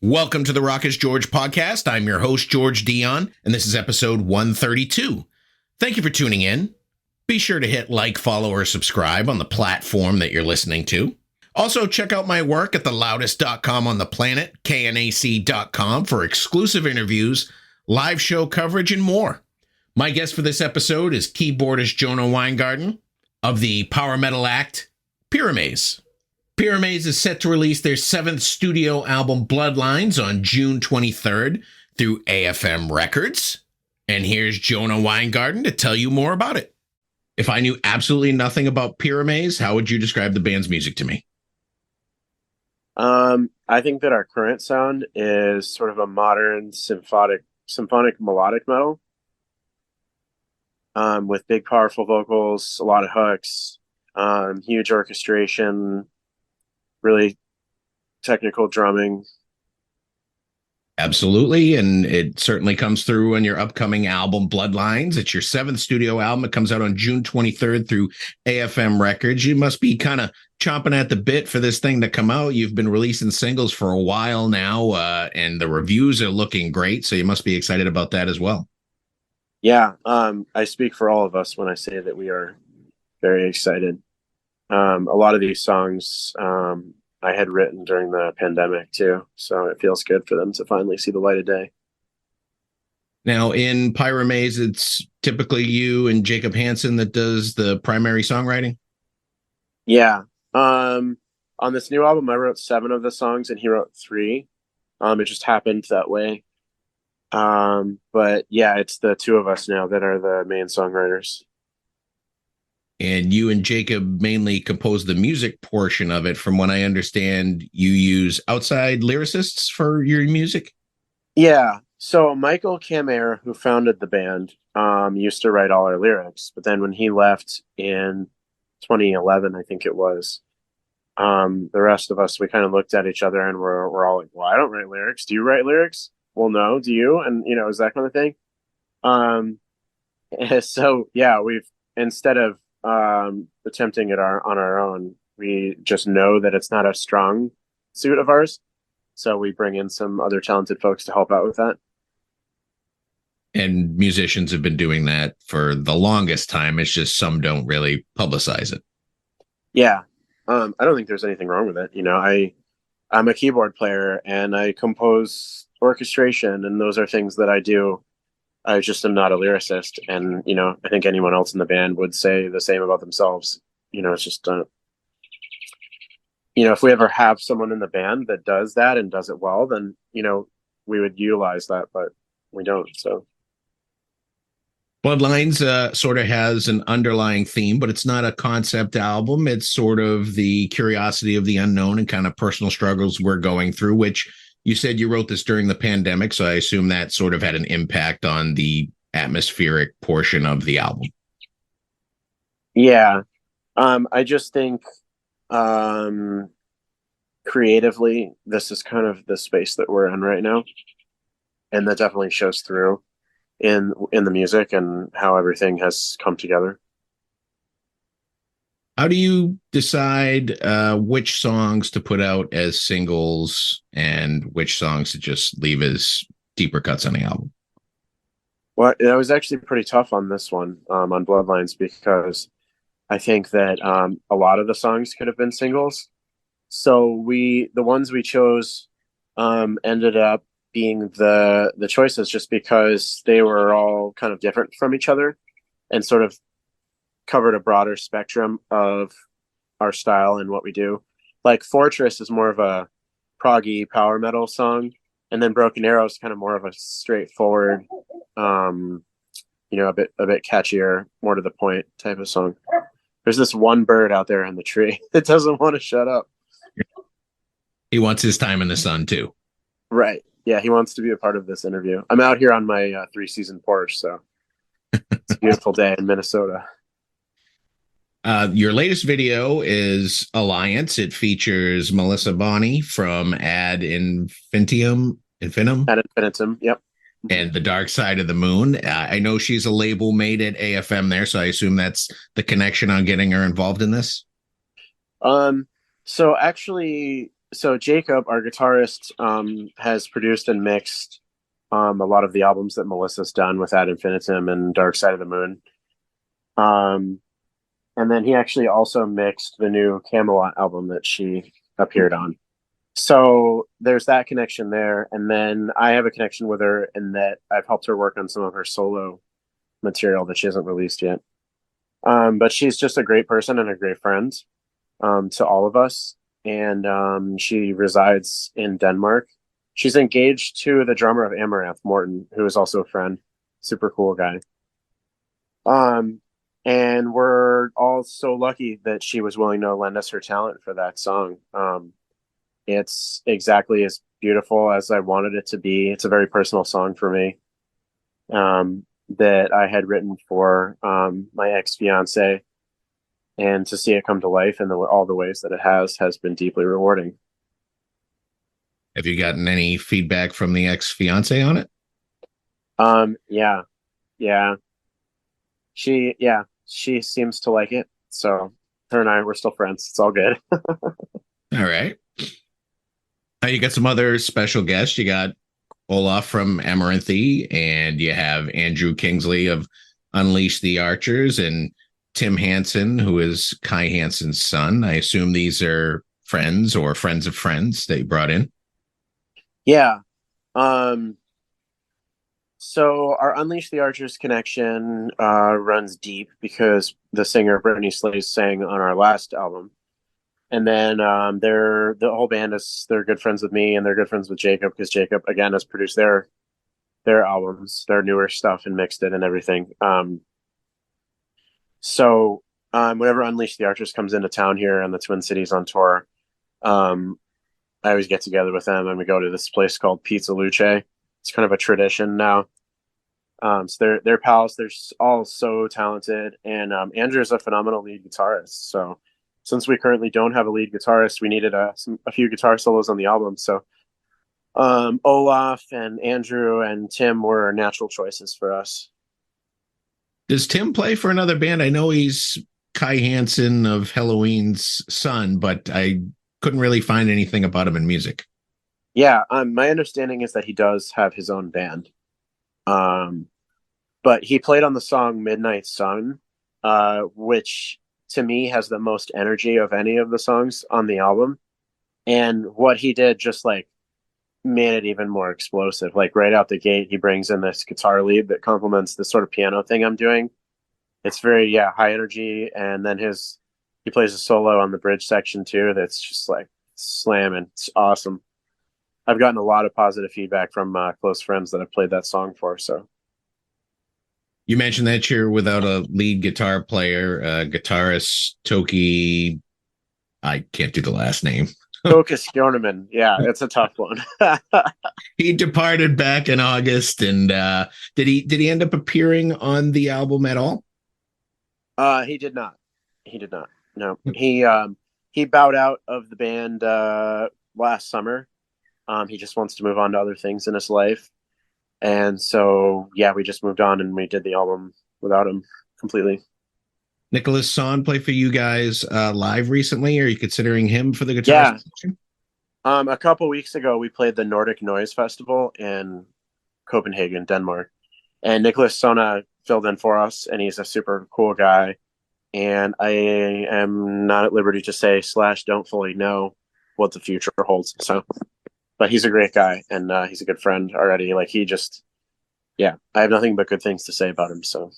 Welcome to the Rock is George podcast. I'm your host, George Dionne, and this is episode 132. Thank you for tuning in. Be sure to hit like, follow, or subscribe on the platform that you're listening to. Also, check out my work at theloudest.com on the planet, knac.com, for exclusive interviews, live show coverage, and more. My guest for this episode is keyboardist JONAH Weingarten of the power metal act PYRAMAZE. PYRAMAZE is set to release their 7th studio album, Bloodlines, on June 23rd through AFM Records. And here's JONAH Weingarten to tell you more about it. If I knew absolutely nothing about PYRAMAZE, how would you describe the band's music to me? I think that our current sound is sort of a modern symphonic melodic metal, with big, powerful vocals, a lot of hooks, huge orchestration, really technical drumming. Absolutely, and it certainly comes through on your upcoming album, Bloodlines. It's your 7th studio album. It comes out on June 23rd through AFM Records. You must be kind of chomping at the bit for this thing to come out. You've been releasing singles for a while now, and the reviews are looking great, so you must be excited about that as well. Yeah, I speak for all of us when I say that we are very excited. A lot of these songs I had written during the pandemic too, so it feels good for them to finally see the light of day. Now, in PYRAMAZE, it's typically you and Jacob Hansen that does the primary songwriting? Yeah. On this new album, I wrote 7 of the songs and he wrote 3. It just happened that way. But yeah, it's the 2 of us now that are the main songwriters. And you and Jacob mainly compose the music portion of it. From what I understand, you use outside lyricists for your music? Yeah. So Michael Kammer, who founded the band, used to write all our lyrics. But then when he left in 2011, I think it was, the rest of us, we kind of looked at each other and we're all like, well, I don't write lyrics. Do you write lyrics? Well, no. Do you? And, you know, is that kind of thing. So yeah, we've, instead of attempting it on our own, we just know that it's not a strong suit of ours, so we bring in some other talented folks to help out with that. And musicians have been doing that for the longest time. It's just some don't really publicize it. Yeah. I don't think there's anything wrong with it. You know, I'm a keyboard player and I compose orchestration, and those are things that I do. I just am not a lyricist, and you know, I think anyone else in the band would say the same about themselves. You know, it's just you know, if we ever have someone in the band that does that and does it well, then you know, we would utilize that, but we don't. So Bloodlines sort of has an underlying theme, but it's not a concept album. It's sort of the curiosity of the unknown and kind of personal struggles we're going through, which you said you wrote this during the pandemic, so I assume that sort of had an impact on the atmospheric portion of the album. Yeah. I just think creatively, this is kind of the space that we're in right now. And that definitely shows through in the music and how everything has come together. How do you decide which songs to put out as singles and which songs to just leave as deeper cuts on the album? Well, it was actually pretty tough on this one, on Bloodlines, because I think that a lot of the songs could have been singles. So the ones we chose ended up being the choices just because they were all kind of different from each other and sort of covered a broader spectrum of our style and what we do. Like Fortress is more of a proggy power metal song, and then Broken Arrow is kind of more of a straightforward, you know, a bit catchier, more to the point type of song. There's this one bird out there in the tree that doesn't want to shut up. He wants his time in the sun too. Right. Yeah, he wants to be a part of this interview. I'm out here on my 3-season porch, so it's a beautiful day in Minnesota. Your latest video is Alliance. It features Melissa Bonney from Ad Infinitum. Ad Infinitum, yep. And The Dark Side of the Moon. I know she's a label mate at AFM there, so I assume that's the connection on getting her involved in this. So actually, so Jacob, our guitarist, has produced and mixed a lot of the albums that Melissa's done with Ad Infinitum and Dark Side of the Moon. And then he actually also mixed the new Camelot album that she appeared on. So there's that connection there. And then I have a connection with her in that I've helped her work on some of her solo material that she hasn't released yet. But she's just a great person and a great friend to all of us. And she resides in Denmark. She's engaged to the drummer of Amaranth, Morton, who is also a friend. Super cool guy. And we're all so lucky that she was willing to lend us her talent for that song. It's exactly as beautiful as I wanted it to be. It's a very personal song for me that I had written for my ex-fiance. And to see it come to life in all the ways that it has been deeply rewarding. Have you gotten any feedback from the ex-fiance on it? Yeah. She seems to like it. So her and I, we're still friends. It's all good. All right. You got some other special guests. You got Olaf from Amaranthi, and you have Andrew Kingsley of Unleash the Archers, and Tim Hansen, who is Kai Hansen's son. I assume these are friends or friends of friends that you brought in. Yeah. So our Unleash the Archers connection runs deep because the singer Brittany Slays sang on our last album. And then the whole band they're good friends with me, and they're good friends with Jacob because Jacob again has produced their albums, their newer stuff, and mixed it and everything. So whenever Unleash the Archers comes into town here and the Twin Cities on tour, I always get together with them and we go to this place called Pizza Luce. It's kind of a tradition now. So they're pals. They're all so talented, and Andrew's a phenomenal lead guitarist. So since we currently don't have a lead guitarist, we needed a few guitar solos on the album. So Olaf and Andrew and Tim were natural choices for us. Does Tim play for another band? I know he's Kai Hansen of Halloween's son, but I couldn't really find anything about him in music. Yeah, my understanding is that he does have his own band. But he played on the song Midnight Sun, which to me has the most energy of any of the songs on the album. And what he did just like made it even more explosive. Like right out the gate, he brings in this guitar lead that complements the sort of piano thing I'm doing. It's very, high energy. And then he plays a solo on the bridge section too. That's just like slamming. It's awesome. I've gotten a lot of positive feedback from close friends that I've played that song for. So you mentioned that you're without a lead guitar player, guitarist Toki. I can't do the last name. Tokas Jorneman. Yeah, it's a tough one. He departed back in August, and did he end up appearing on the album at all? He did not. No, he bowed out of the band last summer. He just wants to move on to other things in his life, and so we just moved on and we did the album without him completely. Nicholas Son play for you guys live recently? Are you considering him for the guitar section? A couple weeks ago, we played the Nordic Noise Festival in Copenhagen, Denmark. And Nicholas Sona filled in for us, and he's a super cool guy. And I am not at liberty to say / don't fully know what the future holds. So, but he's a great guy, and he's a good friend already. Like he just, I have nothing but good things to say about him. So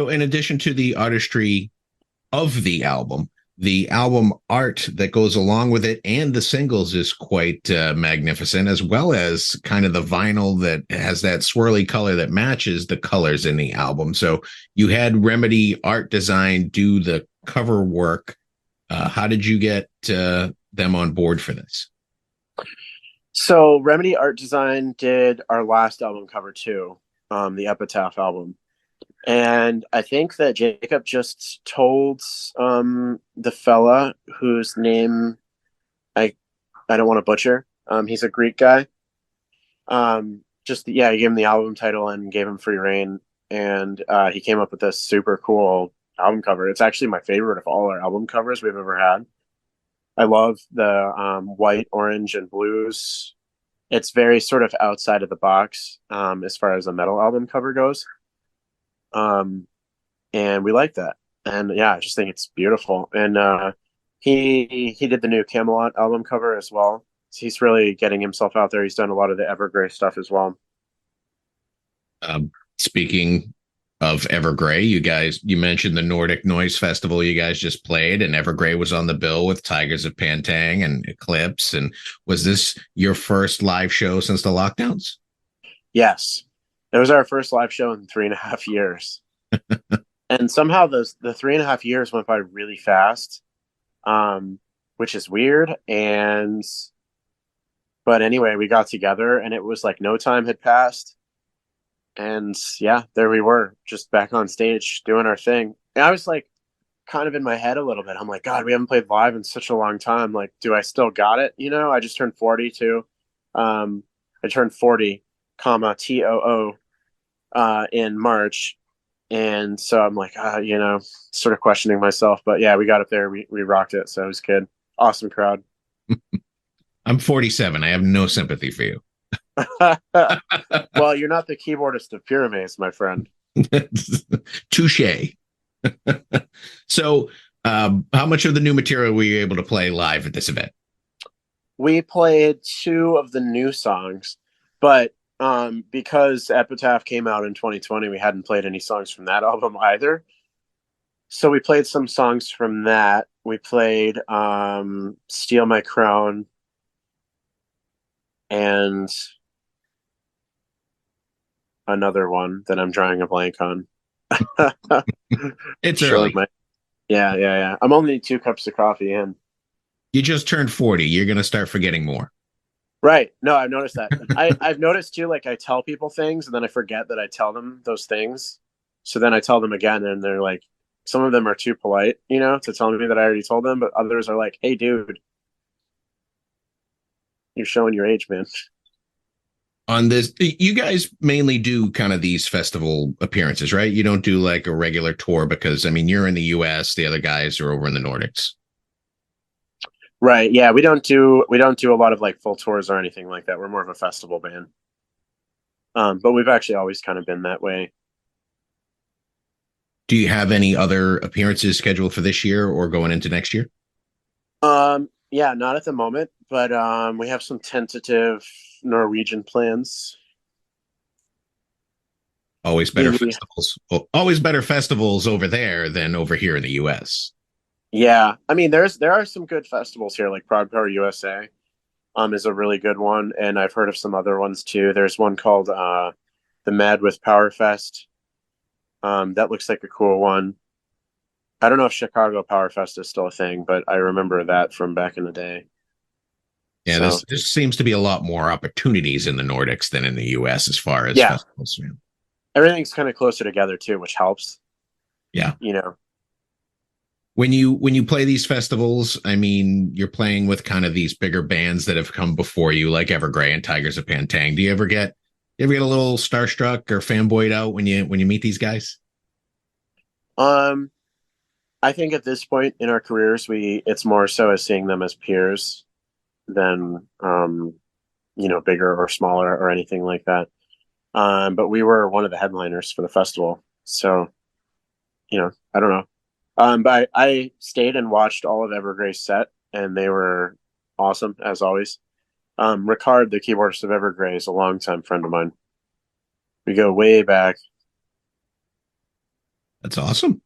in addition to the artistry of the album art that goes along with it and the singles is quite magnificent, as well as kind of the vinyl that has that swirly color that matches the colors in the album. So you had Remedy Art Design do the cover work. How did you get them on board for this? So Remedy Art Design did our last album cover too, the Epitaph album. And I think that Jacob just told the fella whose name I don't want to butcher. He's a Greek guy. He gave him the album title and gave him free reign. And he came up with this super cool album cover. It's actually my favorite of all our album covers we've ever had. I love the white, orange, and blues. It's very sort of outside of the box as far as a metal album cover goes. Um, and we like that. And yeah, I just think it's beautiful. And he did the new Camelot album cover as well. So he's really getting himself out there. He's done a lot of the Evergrey stuff as well. Speaking of Evergrey, you mentioned the Nordic Noise Festival you guys just played, and Evergrey was on the bill with Tigers of Pantang and Eclipse. And was this your first live show since the lockdowns? Yes, it was our first live show in 3.5 years. And somehow the 3.5 years went by really fast, which is weird. But anyway, we got together and it was like no time had passed. And yeah, there we were, just back on stage doing our thing. And I was like, kind of in my head a little bit. I'm like, God, we haven't played live in such a long time. Like, do I still got it? I just turned 40 too. I turned 40, TOO, in March. And so I'm like, sort of questioning myself. But yeah, we got up there, we rocked it. So it was good. Awesome crowd. I'm 47. I have no sympathy for you. Well, you're not the keyboardist of PYRAMAZE, my friend. Touche. So, how much of the new material were you able to play live at this event? We played 2 of the new songs, but because Epitaph came out in 2020, we hadn't played any songs from that album either. So we played some songs from that. We played Steal My Crown and another one that I'm drawing a blank on. It's early. Yeah. I'm only 2 cups of coffee in. You just turned 40. You're going to start forgetting more. Right. No, I've noticed that. I've noticed too, like I tell people things and then I forget that I tell them those things. So then I tell them again and they're like, some of them are too polite, to tell me that I already told them, but others are like, hey, dude, you're showing your age, man. On this, you guys mainly do kind of these festival appearances, right? You don't do like a regular tour because, you're in the US, the other guys are over in the Nordics. Right. Yeah, we don't do a lot of like full tours or anything like that. We're more of a festival band. But we've actually always kind of been that way. Do you have any other appearances scheduled for this year or going into next year? Yeah, not at the moment, but we have some tentative Norwegian plans. Always better festivals. Well, always better festivals over there than over here in the US. Yeah, there are some good festivals here, like Prog Power USA is a really good one, and I've heard of some other ones too. There's one called the Mad with Power Fest. That looks like a cool one. I don't know if Chicago Power Fest is still a thing, but I remember that from back in the day. Yeah, so, there seems to be a lot more opportunities in the Nordics than in the US as far as festivals. Yeah. Everything's kind of closer together too, which helps. Yeah. When you play these festivals, you're playing with kind of these bigger bands that have come before you, like Evergrey and Tigers of Pantang. Do you ever get a little starstruck or fanboyed out when you meet these guys? I think at this point in our careers, it's more so as seeing them as peers than bigger or smaller or anything like that. But we were one of the headliners for the festival, so I don't know. But I stayed and watched all of Evergrey's set, and they were awesome as always. Ricard, the keyboardist of Evergrey, is a longtime friend of mine. We go way back. That's awesome.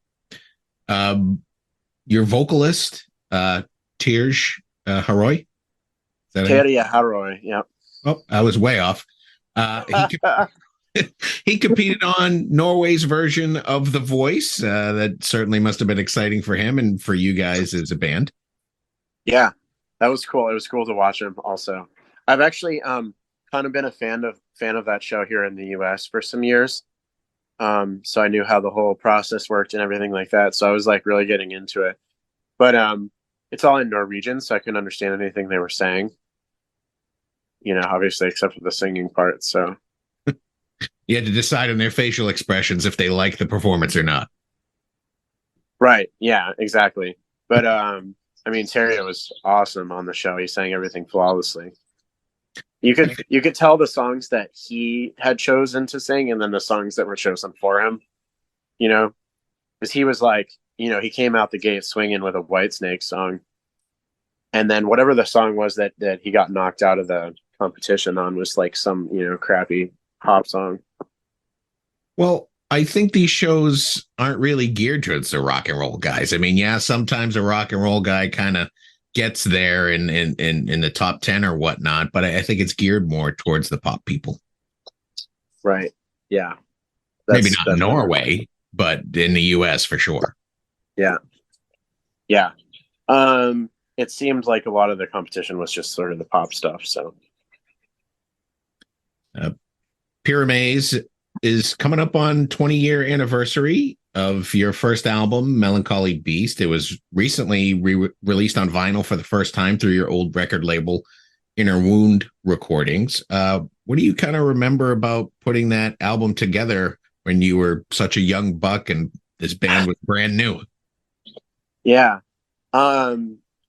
Your vocalist, Terje Haroy. Terje Haroy, yeah. Oh, I was way off. He competed on Norway's version of The Voice. That certainly must have been exciting for him and for you guys as a band. Yeah, that was cool. It was cool to watch him also. I've actually kind of been a fan of that show here in the US for some years. So I knew how the whole process worked and everything like that. So I was like really getting into it. But it's all in Norwegian, so I couldn't understand anything they were saying. Obviously, except for the singing part. So you had to decide on their facial expressions if they liked the performance or not. Right. Yeah, exactly. But I mean, Terry was awesome on the show. He sang everything flawlessly. You could tell the songs that he had chosen to sing, and then the songs that were chosen for him. You know, because he was like, he came out the gate swinging with a Whitesnake song, and then whatever the song was that he got knocked out of the competition on was like some crappy pop song. Well, I think these shows aren't really geared towards the rock and roll guys. I mean, yeah, sometimes a rock and roll guy kind of gets there in the top 10 or whatnot, but I think it's geared more towards the pop people. Right. Yeah. Maybe not in Norway, but in the US for sure. Yeah. Yeah. It seemed like a lot of the competition was just sort of the pop stuff. So PYRAMAZE is coming up on 20-year anniversary of your first album, Melancholy Beast. It was recently released on vinyl for the first time through your old record label, Inner Wound Recordings. What do you kind of remember about putting that album together when you were such a young buck and this band was brand new? Yeah. I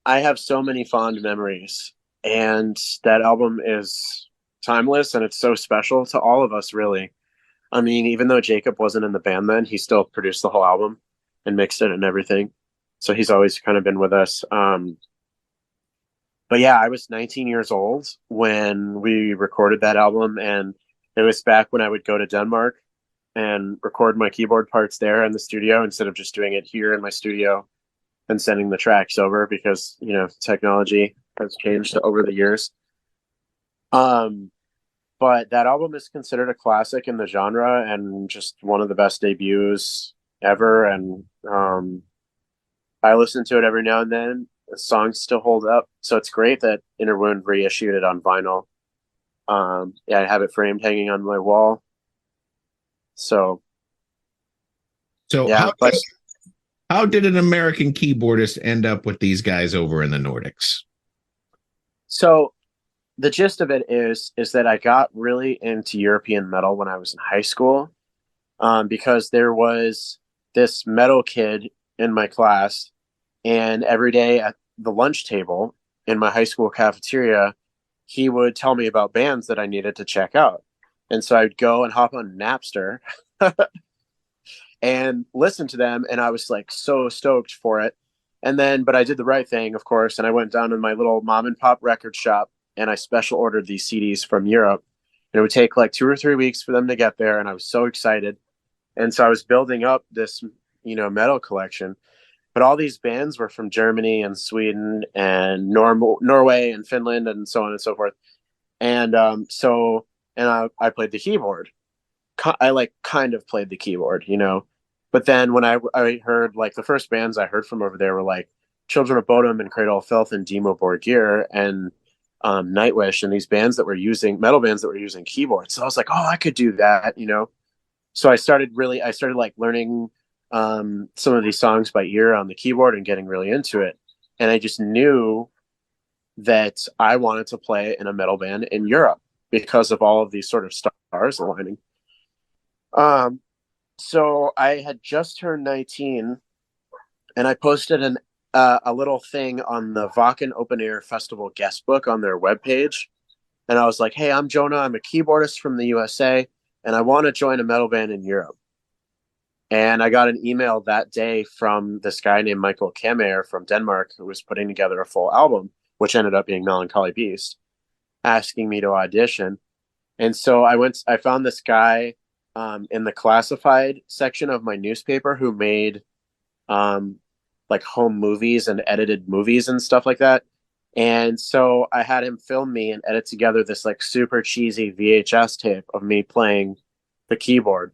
have so many fond memories, and that album is timeless, and it's so special to all of us, really. I mean, even though Jacob wasn't in the band then, he still produced the whole album and mixed it and everything. So he's always kind of been with us. But yeah, I was 19 years old when we recorded that album, and it was back when I would go to Denmark and record my keyboard parts there in the studio instead of just doing it here in my studio and sending the tracks over, because technology has changed over the years. But that album is considered a classic in the genre and just one of the best debuts ever. And I listen to it every now and then. The songs still hold up, so it's great that Inner Wound reissued it on vinyl. Yeah, I have it framed hanging on my wall. So yeah, how did an American keyboardist end up with these guys over in the Nordics? So the gist of it is that I got really into European metal when I was in high school, because there was this metal kid in my class, and every day at the lunch table in my high school cafeteria, he would tell me about bands that I needed to check out. And so I'd go and hop on Napster and listen to them, and I was like so stoked for it. And then, but I did the right thing, of course, and I went down to my little mom and pop record shop and I special ordered these CDs from Europe. And it would take like 2 or 3 weeks for them to get there, and I was so excited. And so I was building up this, metal collection. But all these bands were from Germany and Sweden and Norway and Finland and so on and so forth. And I played the keyboard. I kind of played the keyboard, But then when I heard, like, the first bands I heard from over there were like Children of Bodom and Cradle of Filth and Dimmu Borgir and Nightwish, and these bands that were using metal bands that were using keyboards. So I was like, oh, I could do that, So I started like learning some of these songs by ear on the keyboard and getting really into it. And I just knew that I wanted to play in a metal band in Europe because of all of these sort of stars aligning. So I had just turned 19, and I posted a little thing on the Wacken Open Air Festival guest book on their webpage. And I was like, hey, I'm Jonah. I'm a keyboardist from the USA, and I want to join a metal band in Europe. And I got an email that day from this guy named Michael Kammer from Denmark, who was putting together a full album, which ended up being Melancholy Beast, asking me to audition. And so I found this guy in the classified section of my newspaper who made like home movies and edited movies and stuff like that. And so I had him film me and edit together this like super cheesy VHS tape of me playing the keyboard.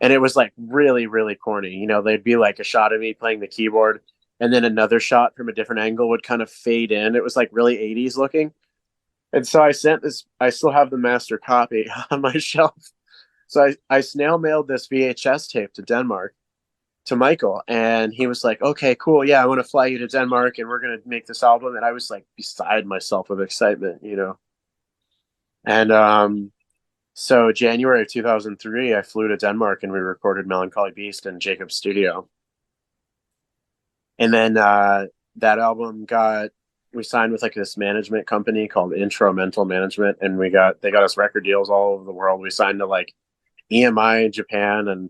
And it was like really, really corny. They'd be like a shot of me playing the keyboard, and then another shot from a different angle would kind of fade in. It was like really 80s looking. And so I sent this, I still have the master copy on my shelf. So I snail mailed this VHS tape to Denmark to Michael, and he was like, okay, cool. Yeah, I want to fly you to Denmark and we're going to make this album. And I was like beside myself with excitement, And so January of 2003, I flew to Denmark and we recorded Melancholy Beast in Jacob's studio. And then that album we signed with like this management company called Instrumental Management, and they got us record deals all over the world. We signed to like EMI in Japan, and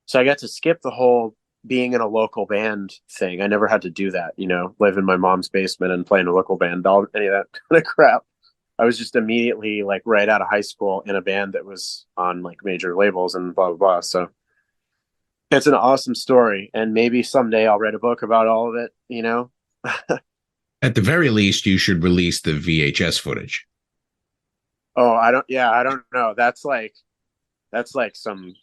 so I got to skip the whole being in a local band thing. I never had to do that, live in my mom's basement and play in a local band, any of that kind of crap. I was just immediately like right out of high school in a band that was on like major labels and blah, blah, blah. So it's an awesome story. And maybe someday I'll write a book about all of it. At the very least, you should release the VHS footage. Oh, I don't know. That's like some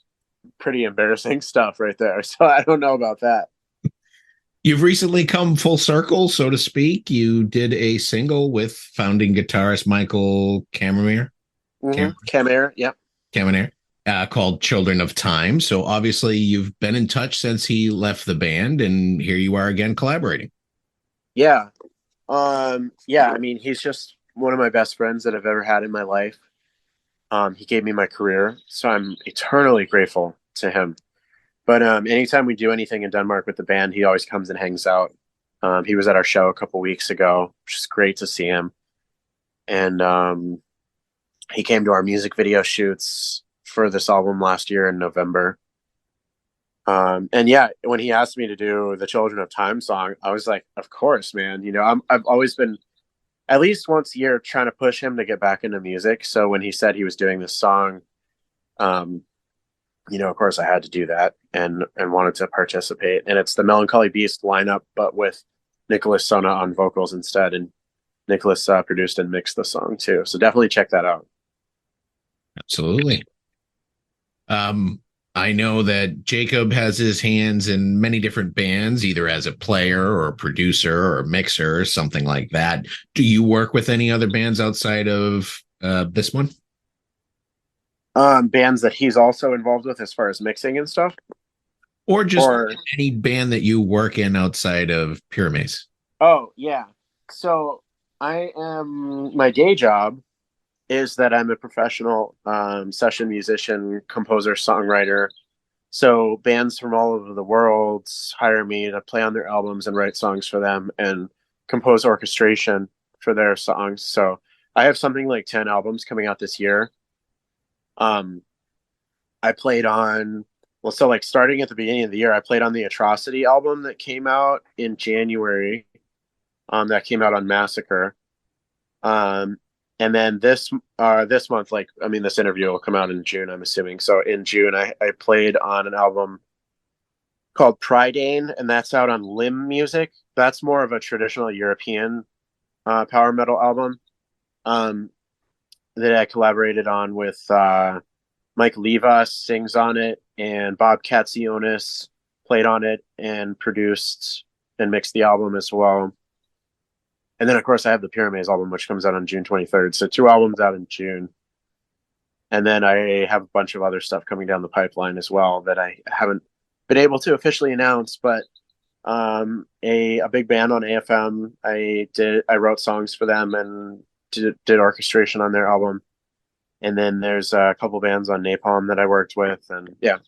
pretty embarrassing stuff right there. So I don't know about that. You've recently come full circle, so to speak. You did a single with founding guitarist Michael Camere. Camere, yep. Camere, called Children of Time. So obviously you've been in touch since he left the band, and here you are again collaborating. Yeah. I mean, he's just one of my best friends that I've ever had in my life. He gave me my career, so I'm eternally grateful to him. But anytime we do anything in Denmark with the band, he always comes and hangs out. He was at our show a couple weeks ago, which is great to see him. And he came to our music video shoots for this album last year in November. And yeah, when he asked me to do the Children of Time song, I was like, of course, man. I've always been at least once a year trying to push him to get back into music. So when he said he was doing this song, of course I had to do that and wanted to participate. And it's the Melancholy Beast lineup, but with Nicholas Sona on vocals instead. And Nicholas produced and mixed the song too. So definitely check that out. Absolutely. I know that Jacob has his hands in many different bands, either as a player or a producer or a mixer or something like that. Do you work with any other bands outside of this one? Bands that he's also involved with as far as mixing and stuff? Or just any band that you work in outside of Pyramaze? Oh, yeah. So my day job is that I'm a professional session musician, composer, songwriter. So bands from all over the world hire me to play on their albums and write songs for them and compose orchestration for their songs. So I have something like 10 albums coming out this year. I played on, starting at the beginning of the year, I played on the Atrocity album that came out in January. That came out on Massacre. And then this month, this interview will come out in June, I'm assuming. So in June, I played on an album called Prydain, and that's out on Limb Music. That's more of a traditional European power metal album that I collaborated on with Mike Levas sings on it, and Bob Katzionis played on it and produced and mixed the album as well. And then, of course, I have the Pyramaze album, which comes out on June 23rd. So 2 albums out in June. And then I have a bunch of other stuff coming down the pipeline as well that I haven't been able to officially announce. But a big band on AFM, I wrote songs for them and did orchestration on their album. And then there's a couple bands on Napalm that I worked with. And yeah,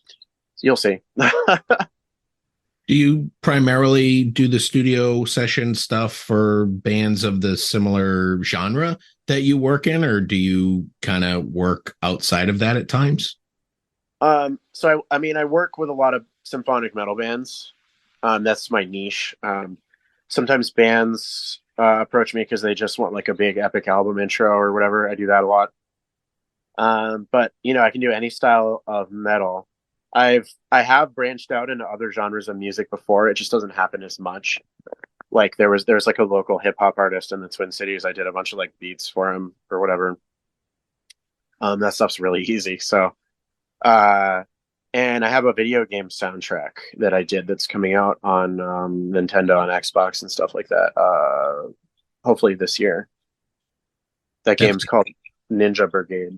you'll see. Do you primarily do the studio session stuff for bands of the similar genre that you work in, or do you kind of work outside of that at times? So I work with a lot of symphonic metal bands. That's my niche. Sometimes bands approach me because they just want like a big epic album intro or whatever. I do that a lot. But I can do any style of metal. I have branched out into other genres of music before. It just doesn't happen as much. Like there's like a local hip hop artist in the Twin Cities. I did a bunch of like beats for him or whatever. That stuff's really easy. So, and I have a video game soundtrack that I did that's coming out on Nintendo and Xbox and stuff like that. Hopefully this year. That game's called Ninja Brigade.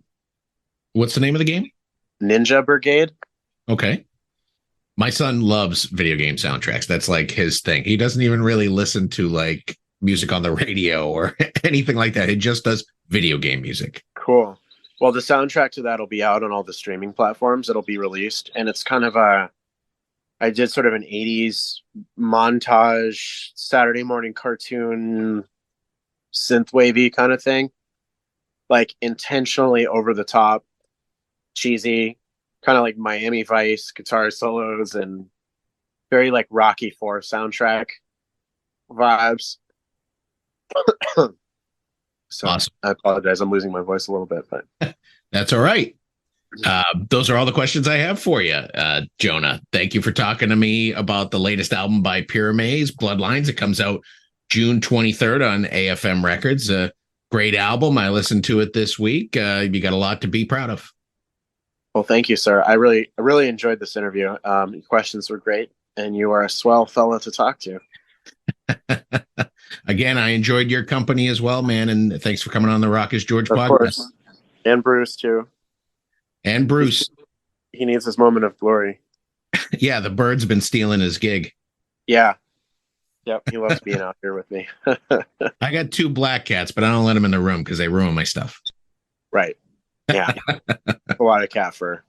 What's the name of the game? Ninja Brigade. Okay. My son loves video game soundtracks. That's like his thing. He doesn't even really listen to like music on the radio or anything like that. He just does video game music. Cool. Well, the soundtrack to that will be out on all the streaming platforms. It'll be released. And it's kind of a I did sort of an 80s montage, Saturday morning cartoon, synth wavy kind of thing. Like intentionally over the top, cheesy, kind of like Miami Vice guitar solos and very like Rocky IV soundtrack vibes. So awesome. I apologize. I'm losing my voice a little bit, but that's all right. Those are all the questions I have for you, Jonah. Thank you for talking to me about the latest album by PYRAMAZE, Bloodlines. It comes out June 23rd on AFM Records. A great album. I listened to it this week. You got a lot to be proud of. Well, thank you, sir. I really enjoyed this interview. Your questions were great, and you are a swell fella to talk to. Again, I enjoyed your company as well, man, and thanks for coming on the Rock is George podcast. Course. And Bruce, too. And Bruce. He needs his moment of glory. Yeah, the bird's been stealing his gig. Yeah. Yep, he loves being out here with me. I got 2 black cats, but I don't let them in the room because they ruin my stuff. Right. Yeah. A lot of cat fur.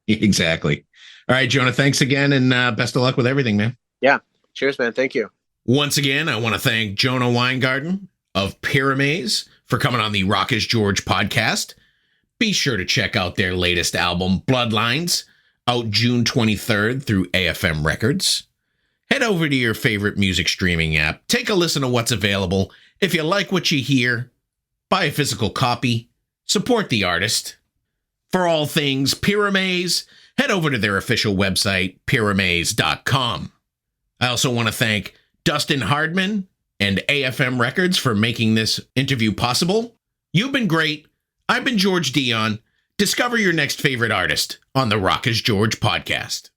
Exactly. All right, Jonah, thanks again, and best of luck with everything, man. Yeah. Cheers, man. Thank you. Once again, I want to thank Jonah Weingarten of PYRAMAZE for coming on the Rock is George podcast. Be sure to check out their latest album, Bloodlines, out June 23rd through AFM Records. Head over to your favorite music streaming app. Take a listen to what's available. If you like what you hear, buy a physical copy. Support the artist. For all things PYRAMAZE, head over to their official website, pyramaze.com. I also want to thank Dustin Hardman and AFM Records for making this interview possible. You've been great. I've been George Dionne. Discover your next favorite artist on the Rock is George podcast.